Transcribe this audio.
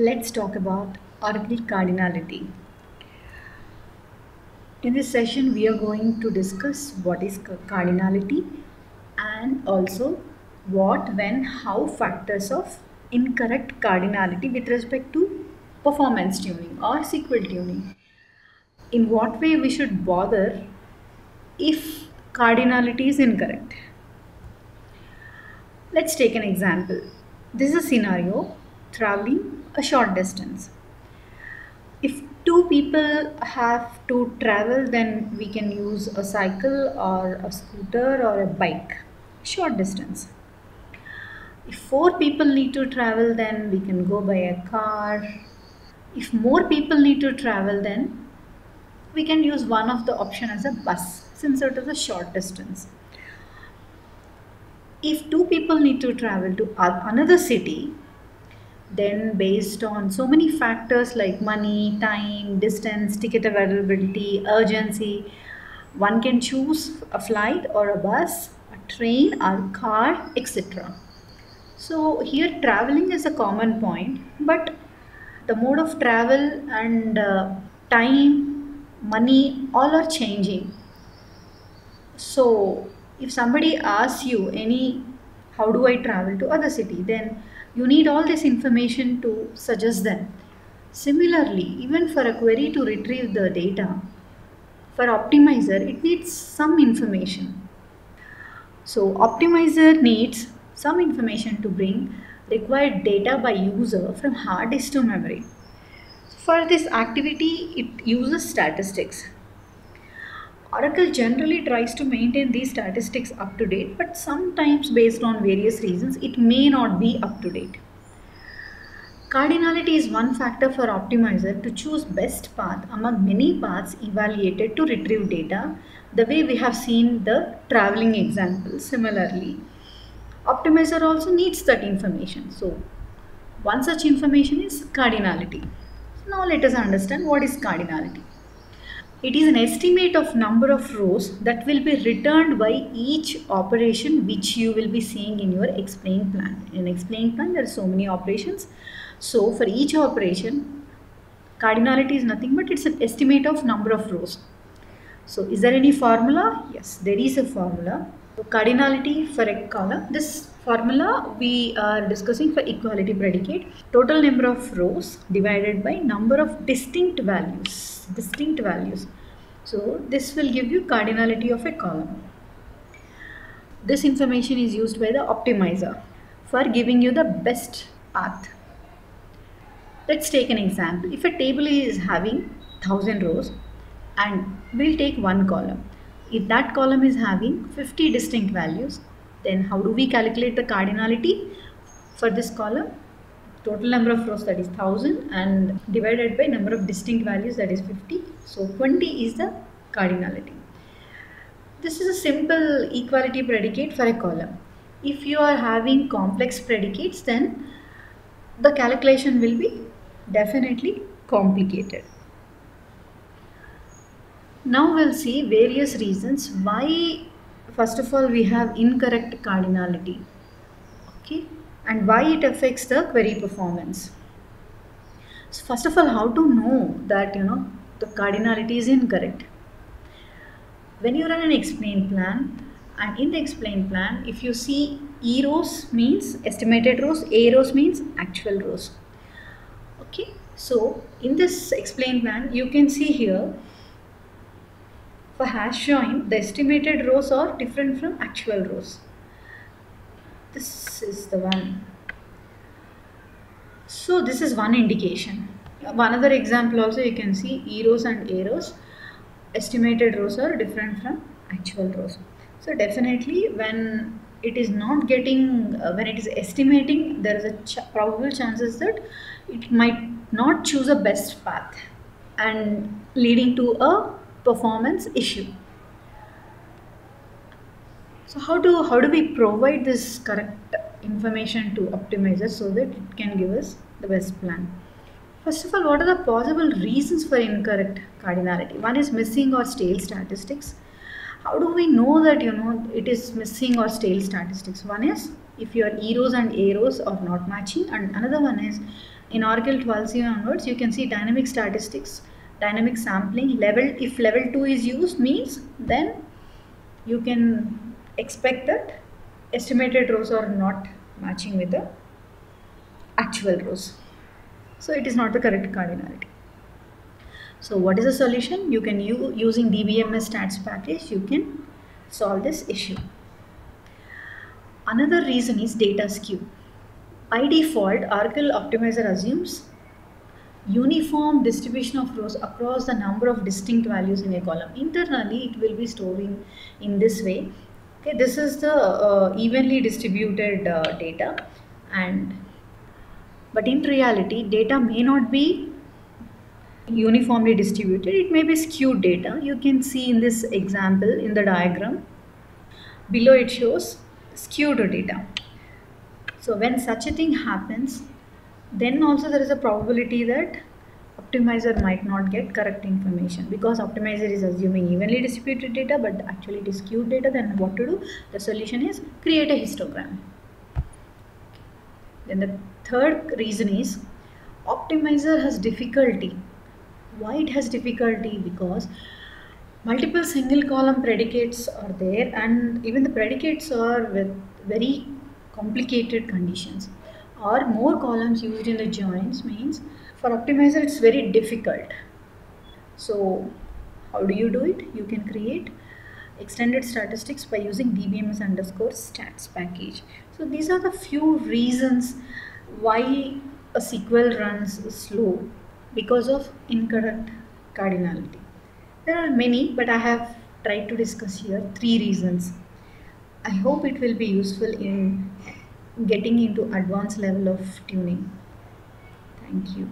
Let's talk about Oracle cardinality. In this session, we are going to discuss what is cardinality and also what, when, how factors of incorrect cardinality with respect to performance tuning or sequel tuning. In what way we should bother if cardinality is incorrect. Let's take an example. This is a scenario traveling a short distance. If two people have to travel, then we can use a cycle or a scooter or a bike. Short distance. If four people need to travel, then we can go by a car. If more people need to travel, then we can use one of the option as a bus since it is a short distance. If two people need to travel to another city, then based on so many factors like money, time, distance, ticket availability, urgency, one can choose a flight or a bus, a train or car, etc. So here traveling is a common point, but the mode of travel and time, money, all are changing. So if somebody asks you any how do I travel to other city, then you need all this information to suggest them. Similarly, even for a query to retrieve the data, for optimizer it needs some information. So optimizer needs some information to bring required data by user from hard disk to memory. For this activity it uses statistics. Oracle generally tries to maintain these statistics up to date, but sometimes, based on various reasons, it may not be up to date. Cardinality is one factor for optimizer to choose best path among many paths evaluated to retrieve data, the way we have seen the traveling example. Similarly, optimizer also needs that information. So, one such information is cardinality. Now, let us understand what is cardinality. It is an estimate of number of rows that will be returned by each operation which you will be seeing in your explain plan. In explain plan there are so many operations. So for each operation, cardinality is nothing but it's an estimate of number of rows. So is there any formula? Yes, there is a formula. So cardinality for a column, this formula we are discussing for equality predicate. Total number of rows divided by number of distinct values. Distinct values. So this will give you cardinality of a column. This information is used by the optimizer for giving you the best path. Let's take an example. If a table is having 1000 rows and we'll take one column. If that column is having 50 distinct values, then how do we calculate the cardinality for this column? Total number of rows, that is 1000, and divided by number of distinct values, that is 50. So 20 is the cardinality. This is a simple equality predicate for a column. If you are having complex predicates, then the calculation will be definitely complicated. Now we'll see various reasons why, first of all, we have incorrect cardinality, okay, and why it affects the query performance. So first of all, how to know that the cardinality is incorrect? When you run an explain plan, and in the explain plan, if you see E rows means estimated rows, A rows means actual rows. Okay, so in this explain plan, you can see here for hash join, the estimated rows are different from actual rows. This is the one. So this is one indication. One other example also you can see E rows and A rows. Estimated rows are different from actual rows. So definitely when it is not getting, when it is estimating, there is a probable chances that it might not choose a best path and leading to a performance issue. So how do we provide this correct information to optimizer so that it can give us the best plan? First of all, what are the possible reasons for incorrect cardinality? One is missing or stale statistics. How do we know that it is missing or stale statistics? One is if your E rows and A rows are not matching, and another one is In Oracle 12c onwards, you can see dynamic statistics, dynamic sampling, level. If level 2 is used means, then you can expect that estimated rows are not matching with the actual rows. So it is not the correct cardinality. So what is the solution? You can using DBMS stats package, you can solve this issue. Another reason is data skew. By default, Oracle Optimizer assumes uniform distribution of rows across the number of distinct values in a column. Internally, it will be storing in this way. Okay, this is the evenly distributed data, and but in reality, data may not be uniformly distributed. It may be skewed data. You can see in this example in the diagram below, it shows skewed data. So when such a thing happens, then also there is a probability that optimizer might not get correct information, because optimizer is assuming evenly distributed data, but actually it is skewed data. Then what to do? The solution is create a histogram. Then the third reason is optimizer has difficulty. Why it has difficulty? Because multiple single column predicates are there, and even the predicates are with very complicated conditions, or more columns used in the joins means for optimizer it's very difficult. So how do you do it? You can create extended statistics by using dbms underscore stats package. So these are the few reasons why a SQL runs slow, because of incorrect cardinality. There are many, but I have tried to discuss here 3 reasons. I hope it will be useful in getting into advanced level of tuning. Thank you.